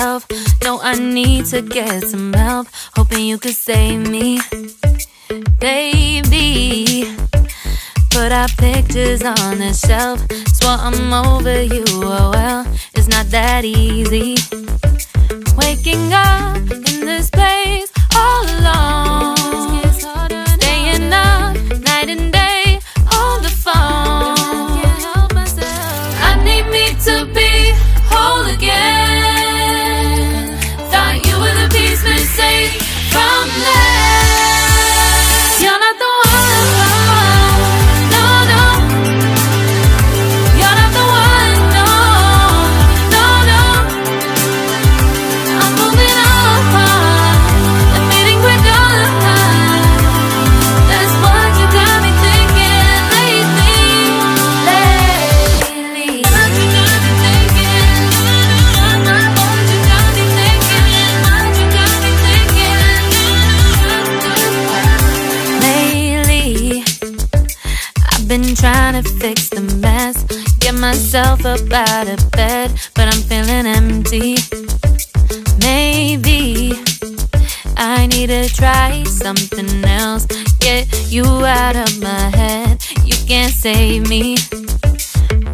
myself. No, I need to get some help. Hoping you could save me, baby. Put our pictures on the shelf. Swore I'm over you, oh well, it's not that easy. Waking up in this place all alone, staying up night and day on the phone. I need me to be whole again. Thought you were the piece missing from left. You're not the one, no, no. You're not the one, no, no, no. I'm moving on, admitting we're done. That's what you got me thinking lately. What you got me thinking? What you got me thinking? What you got me thinking? Lately, I've been trying to fix the mess, get myself up out of bed, but I'm feeling empty. Maybe I need to try something else, get you out of my head. You can't save me.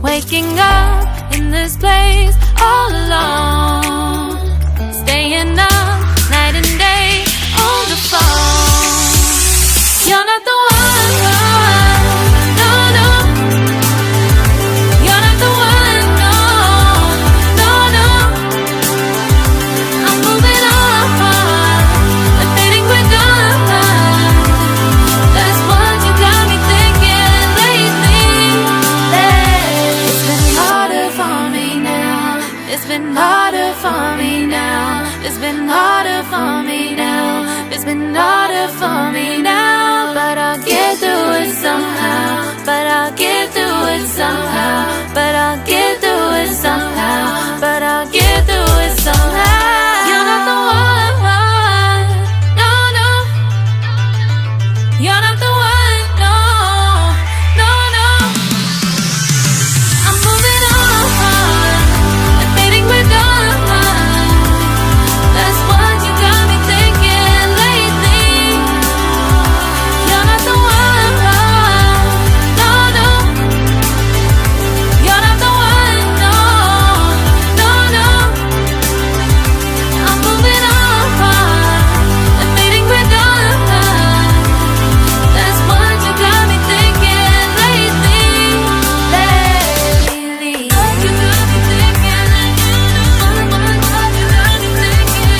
Waking up in this place all alone, staying up night and day on the phone. You're not the one, no, no. You're not the one, no, no, no. I'm moving on, admitting we're done. That's what you got me thinking lately. It's been harder for me now. It's been harder for me now. It's been harder for me now. It's been harder for me now. But I'll get through it somehow. But I'll get through it somehow. But I'll get through it somehow. But I'll get through it somehow.